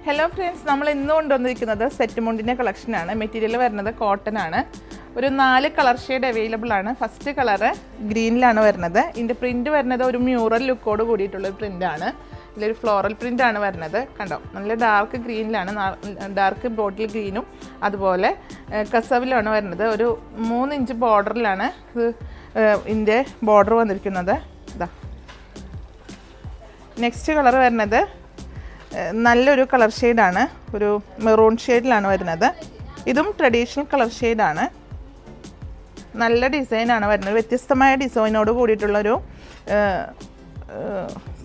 Hello friends, നമ്മൾ ഇന്ന് കൊണ്ടുവന്നിരിക്കുന്നത് സെറ്റ് മുണ്ടിൻ്റെ കളക്ഷനാണ്. മെറ്റീരിയൽ വരുന്നത് കോട്ടൺ ആണ്. ഒരു 4 കളർ ഷെയ്ഡ് അവൈലബിൾ ആണ്. ഫസ്റ്റ് കളറ് ഗ്രീനിലാണ് വരുന്നത്. ഇതിൻ്റെ പ്രിൻറ്റ് വരുന്നത് ഒരു മ്യൂറൽ ലുക്കോട് കൂടിയിട്ടുള്ളൊരു പ്രിൻ്റാണ്. ഇതിലൊരു ഫ്ലോറൽ പ്രിൻ്റാണ് വരുന്നത്. കണ്ടോ, നല്ല ഡാർക്ക് ഗ്രീനിലാണ്, ഡാർക്ക് ബോട്ടിൽ ഗ്രീനും അതുപോലെ കസവിലാണ് വരുന്നത്. ഒരു 3 ഇഞ്ച് ബോർഡറിലാണ് ഇതിൻ്റെ ബോർഡർ വന്നിരിക്കുന്നത്. ഇതാ നെക്സ്റ്റ് കളർ വരുന്നത് നല്ലൊരു കളർ ഷെയ്ഡാണ്, ഒരു മെറൂൺ ഷെയ്ഡിലാണ് വരുന്നത്. ഇതും ട്രഡീഷണൽ കളർ ഷെയ്ഡാണ്. നല്ല ഡിസൈനാണ് വരുന്നത്. വ്യത്യസ്തമായ ഡിസൈനോട് കൂടിയിട്ടുള്ളൊരു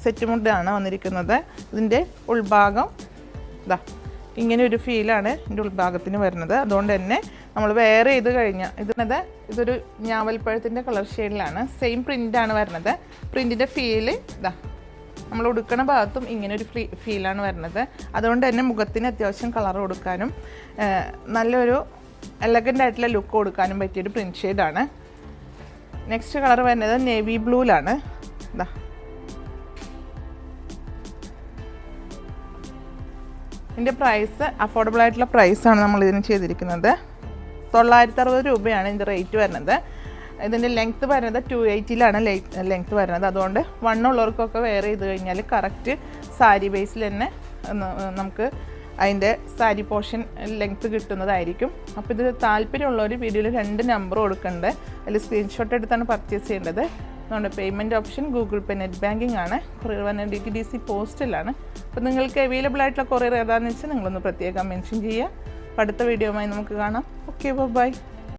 സെറ്റ് മുണ്ടാണ് വന്നിരിക്കുന്നത്. ഇതിൻ്റെ ഉൾഭാഗം ഇതാ ഇങ്ങനെ ഒരു ഫീലാണ് ഇതിൻ്റെ ഉൾഭാഗത്തിന് വരുന്നത്. അതുകൊണ്ട് തന്നെ നമ്മൾ വെയർ ചെയ്ത് കഴിഞ്ഞാൽ ഇതൊരു ഞാവൽപ്പഴത്തിൻ്റെ കളർ ഷെയ്ഡിലാണ്. സെയിം പ്രിൻ്റാണ് വരുന്നത്. പ്രിൻറ്റിൻ്റെ ഫീല് ഇതാ നമ്മൾ ഉടുക്കണ ഭാഗത്തും ഇങ്ങനൊരു ഫീലാണ് വരുന്നത്. അതുകൊണ്ട് തന്നെ മുഖത്തിന് അത്യാവശ്യം കളർ കൊടുക്കാനും നല്ലൊരു എലഗൻ്റ് ആയിട്ടുള്ള ലുക്ക് കൊടുക്കാനും പറ്റിയൊരു പ്രിൻറ്റ് ഷെയ്ഡാണ്. നെക്സ്റ്റ് കളർ വരുന്നത് നേവി ബ്ലൂവിലാണ്. ഇതാ ഇതിൻ്റെ പ്രൈസ് അഫോർഡബിൾ ആയിട്ടുള്ള പ്രൈസാണ് നമ്മളിതിന് ചെയ്തിരിക്കുന്നത്. 960 രൂപയാണ് ഇതിൻ്റെ റേറ്റ് വരുന്നത്. ഇതിൻ്റെ ലെങ്ത്ത് വരുന്നത് 280ലാണ് ലെങ്ത്ത് വരുന്നത്. അതുകൊണ്ട് വണ്ണുള്ളവർക്കൊക്കെ വെയർ ചെയ്ത് കഴിഞ്ഞാൽ കറക്റ്റ് സാരി ബേസിൽ തന്നെ നമുക്ക് അതിൻ്റെ സാരി പോർഷൻ ലെങ്ത്ത് കിട്ടുന്നതായിരിക്കും. അപ്പോൾ ഇത് താല്പര്യമുള്ളവർ വീഡിയോയിൽ 2 നമ്പർ കൊടുക്കുന്നുണ്ട്. അതിൽ സ്ക്രീൻഷോട്ട് എടുത്താണ് പർച്ചേസ് ചെയ്യേണ്ടത്. അതുകൊണ്ട് പേയ്മെൻറ്റ് ഓപ്ഷൻ ഗൂഗിൾ പേ, നെറ്റ് ബാങ്കിങ് ആണ്. കൊറിയർ വന്നത് DTDC പോസ്റ്റിലാണ്. അപ്പോൾ നിങ്ങൾക്ക് അവൈലബിൾ ആയിട്ടുള്ള കൊറിയർ ഏതാണെന്ന് വെച്ചാൽ നിങ്ങളൊന്ന് പ്രത്യേകം മെൻഷൻ ചെയ്യുക. അപ്പോൾ അടുത്ത വീഡിയോയുമായി നമുക്ക് കാണാം. Okay, by.